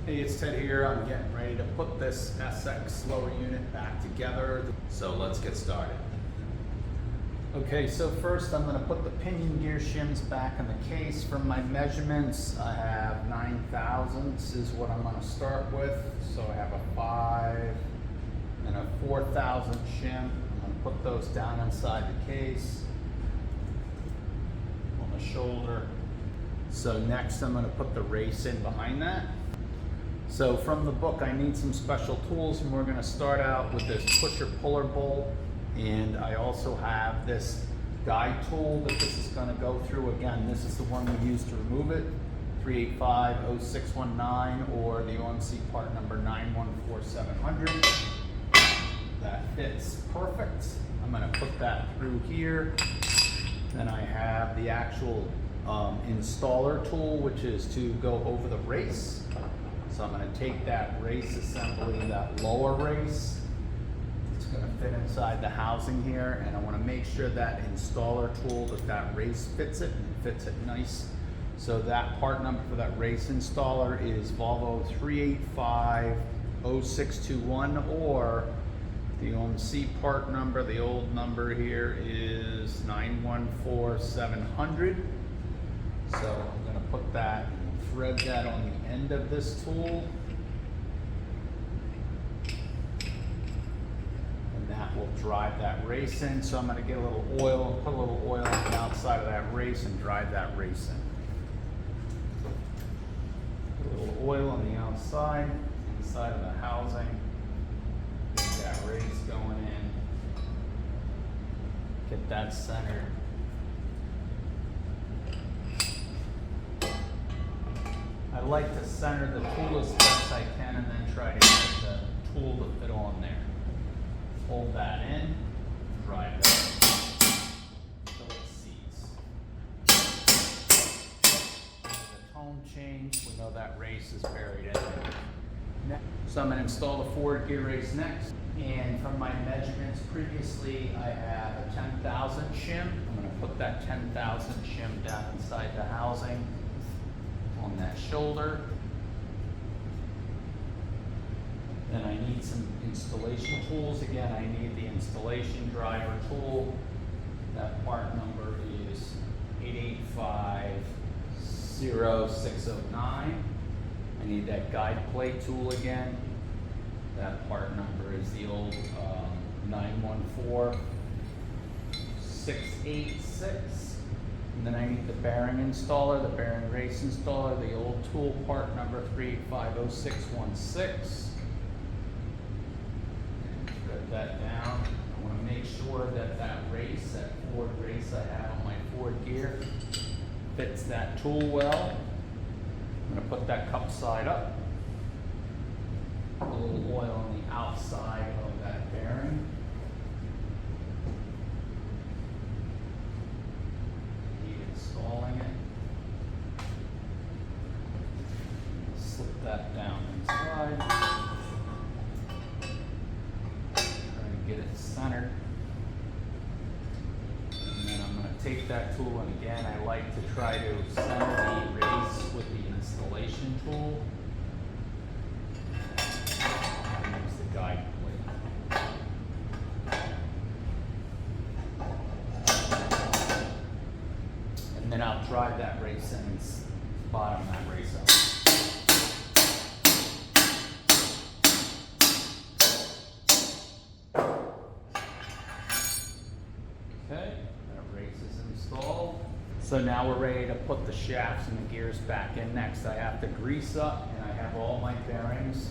Hey, it's Ted here. I'm getting ready to put this SX lower unit back together. So let's get started. Okay, so first I'm going to put the pinion gear shims back in the case. From my measurements, I have 9 thousandths is what I'm going to start with. So I have a 5 and a 4 thousandth shim. I'm going to put those down inside the case on the shoulder. So next I'm going to put the race in behind that. So from the book, I need some special tools, and we're going to start out with this pusher puller bolt. And I also have this guide tool that this is going to go through. Again, this is the one we use to remove it, 385-0619, or the OMC part number 914700. That fits perfect. I'm going to put that through here. Then I have the actual installer tool, which is to go over the race. So I'm going to take that race assembly, that lower race. It's going to fit inside the housing here, and I want to make sure that installer tool, that race fits it, and fits it nice. So that part number for that race installer is Volvo 385-0621, or the OMC part number, the old number here is 914700. So I'm going to put that, thread that on the end of this tool, and that will drive that race in. So I'm going to get a little oil, put a little oil on the outside of that race and drive that race in. Put a little oil on the outside, inside of the housing, get that race going in, get that centered. I like to center the tool as best I can and then try to get the tool to fit on there. Hold that in, drive it until it seats. The tone change, we know that race is buried in there. So I'm going to install the forward gear race next. And from my measurements previously, I have a 10 thousandth shim. I'm going to put that 10 thousandth shim down inside the housing on that shoulder. Then I need some installation tools. Again, I need the installation driver tool. That part number is 885-0609. I need that guide plate tool again. That part number is the old 914686. And then I need the bearing installer, the bearing race installer, the old tool part number 385-0616. And thread that down. I want to make sure that that race, that forward race I have on my forward gear, fits that tool well. I'm going to put that cup side up. Put a little oil on the outside of that bearing. Installing it. Slip that down inside. Try to get it centered. And then I'm going to take that tool, and again, I like to try to center the race with the installation tool. And use the guide plate. And then I'll drive that race in and bottom that race up. Okay, that race is installed. So now we're ready to put the shafts and the gears back in. Next, I have to grease up, and I have all my bearings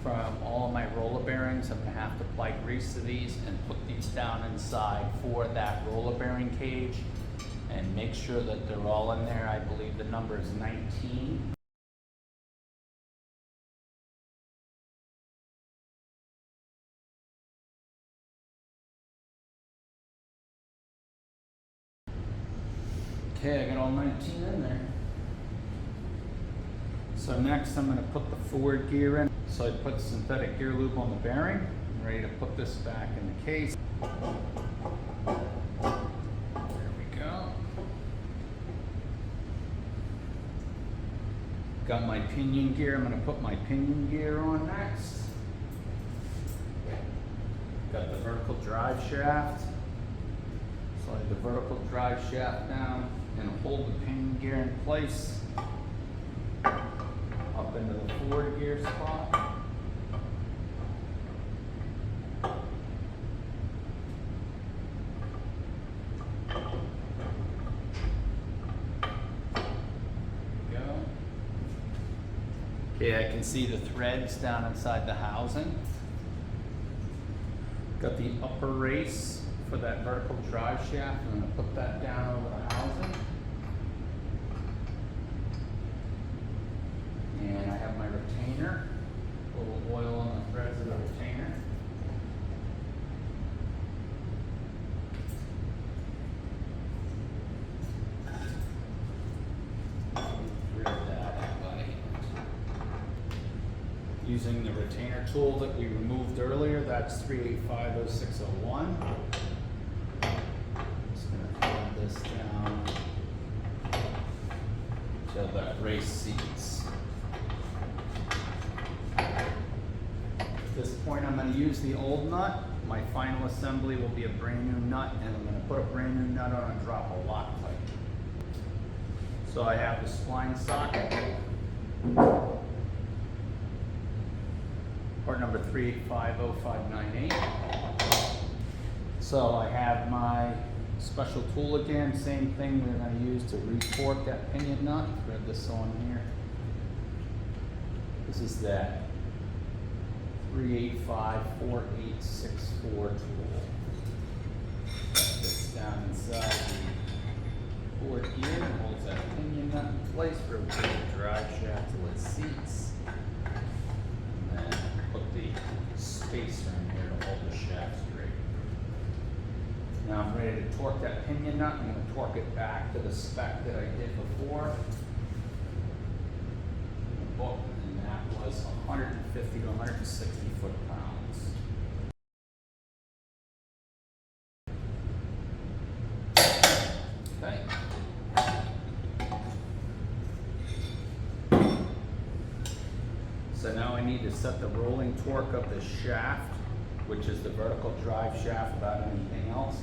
from all of my roller bearings. I'm going to have to apply grease to these and put these down inside for that roller bearing cage. And make sure that they're all in there. I believe the number is 19. Okay, I got all 19 in there. So next I'm going to put the forward gear in. So I put synthetic gear lube on the bearing. I'm ready to put this back in the case. There we go. Got my pinion gear. I'm going to put my pinion gear on next. Got the vertical drive shaft. Slide the vertical drive shaft down and hold the pinion gear in place. Up into the forward gear spot. Okay, I can see the threads down inside the housing. Got the upper race for that vertical drive shaft. I'm going to put that down over the housing. And I have my retainer. A little oil on the threads of the retainer. Using the retainer tool that we removed earlier, that's 3850601. Just going to thread this down till that race seats. At this point, I'm going to use the old nut. My final assembly will be a brand new nut, and I'm going to put a brand new nut on and drop a Loctite. So I have the spline socket. Part number 3850598. So I have my special tool again, same thing we're going to use to re-torque that pinion nut. Thread this on here. This is that 3854864 tool. That fits down inside the forward gear and holds that pinion nut in place. Rotate the drive shaft till it seats. Spacer in here to hold the shaft straight. Now I'm ready to torque that pinion nut. I'm going to torque it back to the spec that I did before. The book, and that was 150 to 160 foot-pounds. Okay. So now I need to set the rolling torque of the shaft, which is the vertical drive shaft without anything else.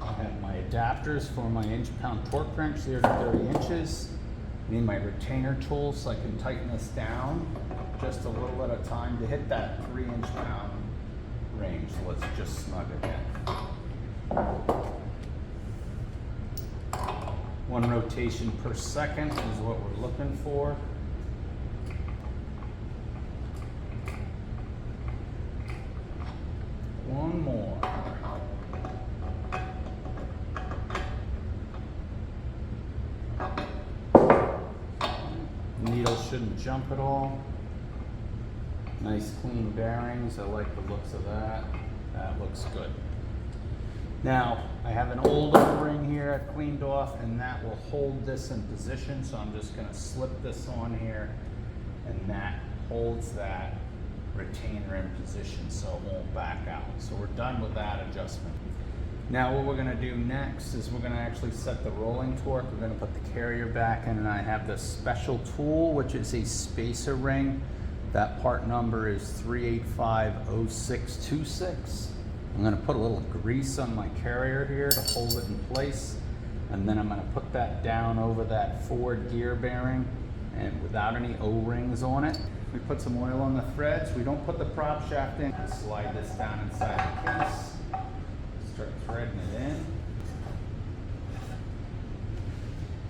I have my adapters for my inch-pound torque wrench, 0 to 30 inches. I need my retainer tool so I can tighten this down just a little at a time to hit that 3 inch-pound range. So let's just snug it in. 1 rotation per second is what we're looking for. One more. Needle shouldn't jump at all. Nice clean bearings. I like the looks of that. That looks good. Now, I have an old O-ring here I cleaned off, and that will hold this in position, so I'm just going to slip this on here, and that holds that retainer in position so it won't back out. So we're done with that adjustment. Now what we're going to do next is we're going to actually set the rolling torque. We're going to put the carrier back in, and I have this special tool, which is a spacer ring. That part number is 3850626. I'm going to put a little grease on my carrier here to hold it in place, and then I'm going to put that down over that forward gear bearing, and without any O-rings on it. We put some oil on the threads. We don't put the prop shaft in. Slide this down inside the case. Start threading it in.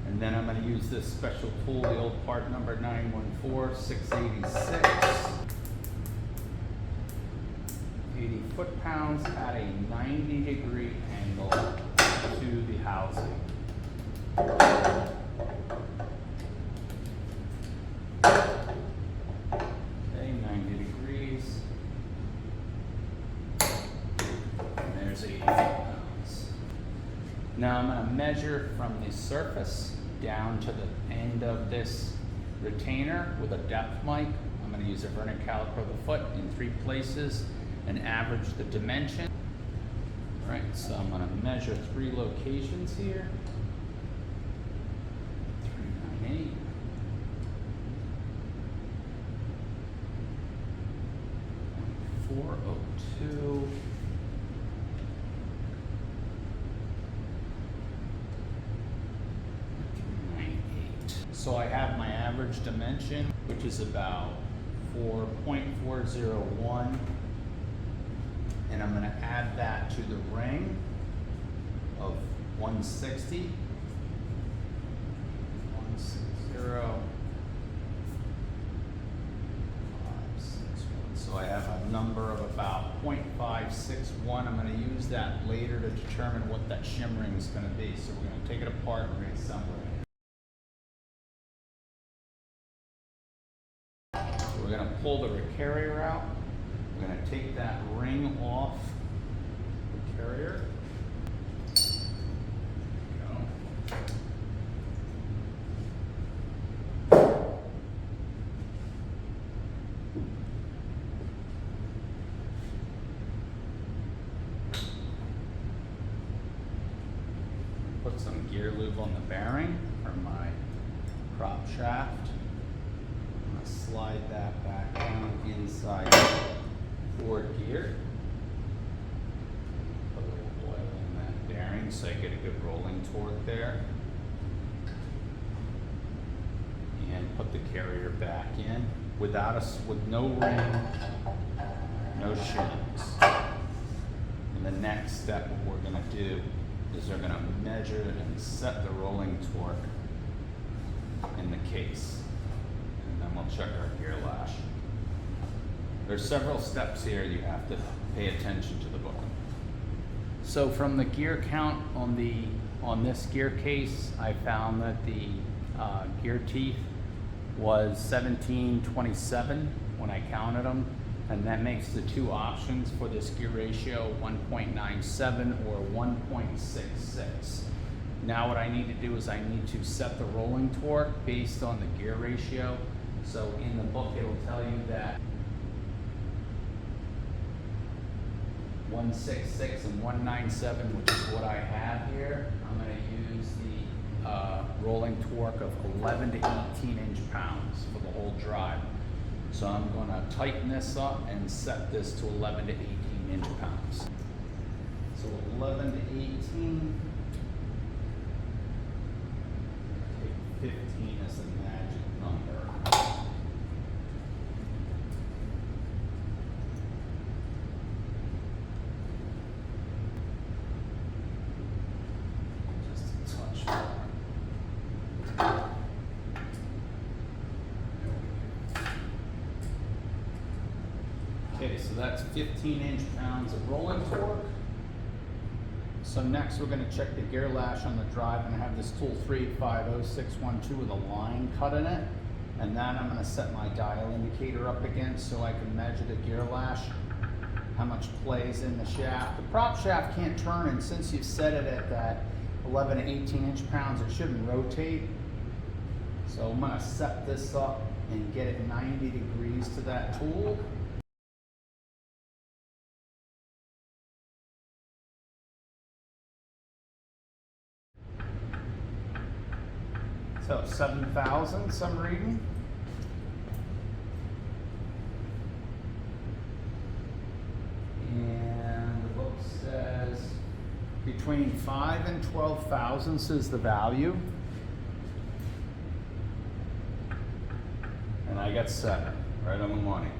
And then I'm going to use this special tool, the old part number 914686. 80 foot-pounds at a 90-degree angle to the housing. Okay, 90 degrees. And there's 80 foot-pounds. Now I'm going to measure from the surface down to the end of this retainer with a depth mic. I'm going to use a vernier caliper of the foot in 3 places and average the dimension. All right, so I'm going to measure 3 locations here. 402. So I have my average dimension, which is about 4.401, and I'm going to add that to the ring of 160. 160. So I have a number of about 0.561. I'm going to use that later to determine what that shimmering is going to be. So we're going to take it apart and reassemble it. We're going to pull the carrier out. We're going to take that ring off the carrier. Put some gear lube on the bearing for my prop shaft. I'm going to slide that back down inside the forward gear. Put a little oil in that bearing so I get a good rolling torque there. And put the carrier back in with no ring, no shims. And the next step, what we're going to do is they're going to measure and set the rolling torque in the case. And then we'll check our gear lash. There's several steps here you have to pay attention to the book. So from the gear count on this gear case, I found that the gear teeth was 1727 when I counted them. And that makes the two options for this gear ratio 1.97 or 1.66. Now what I need to do is I need to set the rolling torque based on the gear ratio. So in the book it'll tell you that 166 and 197, which is what I have here. I'm going to use the rolling torque of 11 to 18 inch-pounds for the whole drive. So I'm going to tighten this up and set this to 11 to 18 inch-pounds. So 11 to 18. Take 15 as a magic number. Just a touch more. Okay, so that's 15 inch-pounds of rolling torque. So next we're going to check the gear lash on the drive, and I have this tool 350-612 with a line cut in it. And then I'm going to set my dial indicator up again so I can measure the gear lash, how much play is in the shaft. The prop shaft can't turn, and since you've set it at that 11 to 18 inch-pounds, it shouldn't rotate. So I'm going to set this up and get it 90 degrees to that tool. So 7,000, some reading. And the book says between 5 and 12 thousandths is the value. And I got 7, right on the money.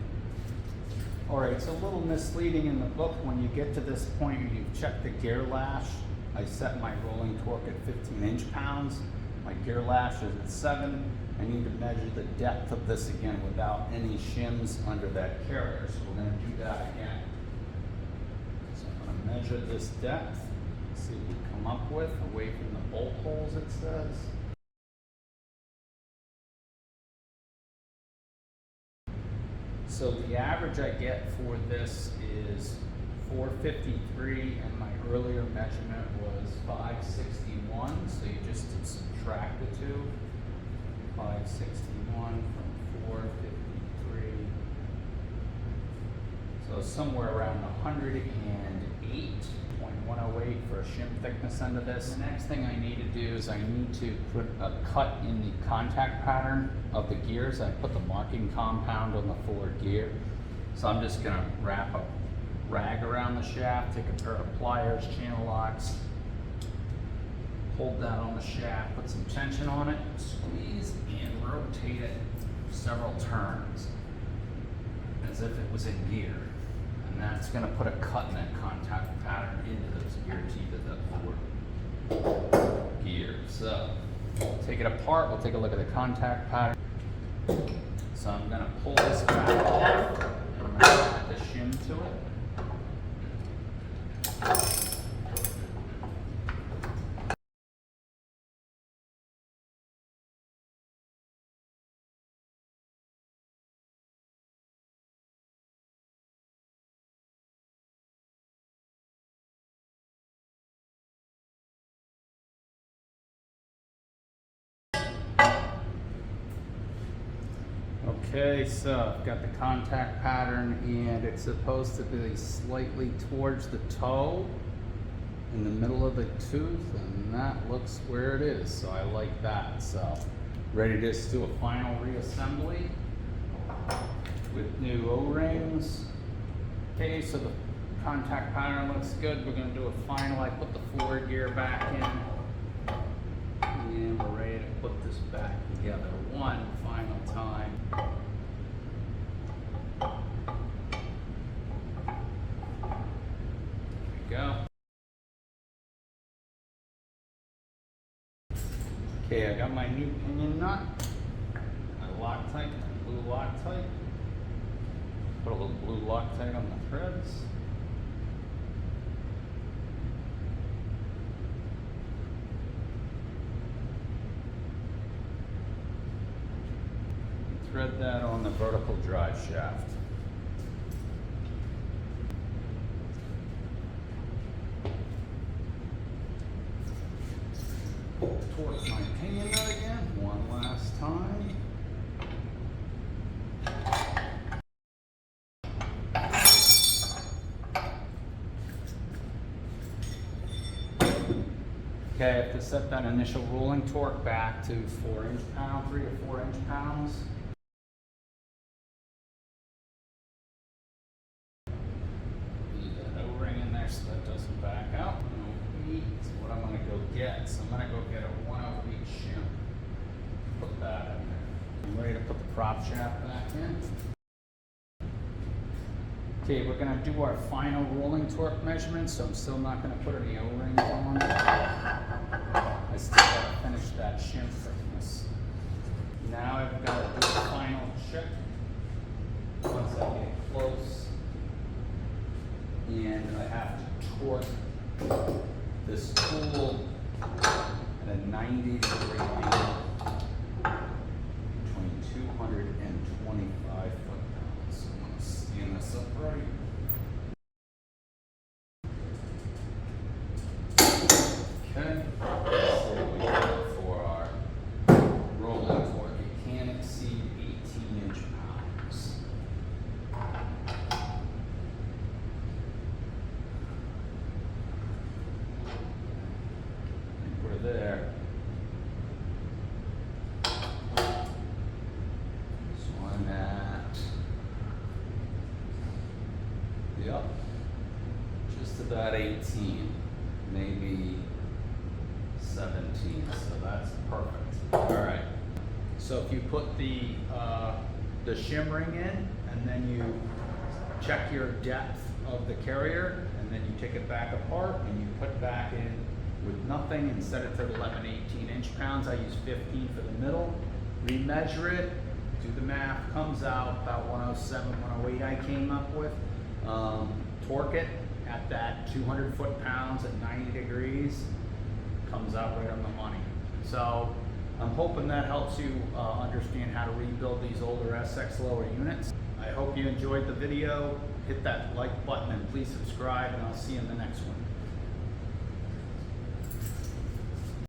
All right, it's a little misleading in the book. When you get to this point, you check the gear lash. I set my rolling torque at 15 inch-pounds. My gear lash is at 7. I need to measure the depth of this again without any shims under that carrier. So we're going to do that again. So I'm going to measure this depth, see what we come up with, away from the bolt holes it says. So the average I get for this is 453, and my earlier measurement was 561, so you just subtract the two. 561 from 453. So somewhere around 108.108 for a shim thickness under this. The next thing I need to do is I need to put a cut in the contact pattern of the gears. I put the marking compound on the forward gear. So I'm just going to wrap a rag around the shaft, take a pair of pliers, channel locks, hold that on the shaft, put some tension on it, squeeze and rotate it several turns as if it was in gear. And that's going to put a cut in that contact pattern into those gear teeth of that forward gear. So we'll take it apart, we'll take a look at the contact pattern. So I'm going to pull this back off and I'm going to add the shim to it. Okay, so I've got the contact pattern and it's supposed to be slightly towards the toe in the middle of the tooth, and that looks where it is, so I like that. So ready to just do a final reassembly with new O-rings. Okay, so the contact pattern looks good. We're going to do a final. I put the forward gear back in and we're ready to put this back together one final time. Go. Okay, I got my new pinion nut, my Loctite, blue Loctite. Put a little blue Loctite on the threads. Thread that on the vertical drive shaft. Torque my pinion nut again, one last time. Okay, I have to set that initial rolling torque back to 4 inch-pound, 3 to 4 inch-pounds. Leave that O-ring in there so that doesn't back out. 108 is what I'm going to go get. So I'm going to go get a 108 shim. Put that in there. I'm ready to put the prop shaft back in. Okay, we're going to do our final rolling torque measurement, so I'm still not going to put any O-rings on. I still got to finish that shim thickness. Now I've got to do the final check. Once I get close, and I have to torque this tool at a 90-degree angle between 225 foot-pounds. So I'm going to stand this upright. Okay. Let's see what we got for our rolling torque. It can't exceed 18 inch-pounds. We're there. So I'm at, yep, just about 18, maybe 17, so that's perfect. All right, so if you put the shimmering in and then you check your depth of the carrier and then you take it back apart and you put back in with nothing and set it to 11, 18 inch-pounds. I use 15 for the middle. Remeasure it, do the math, comes out about 107, 108 I came up with. Torque it at that 200 foot-pounds at 90 degrees. Comes out right on the money. So I'm hoping that helps you understand how to rebuild these older SX lower units. I hope you enjoyed the video. Hit that like button and please subscribe, and I'll see you in the next one.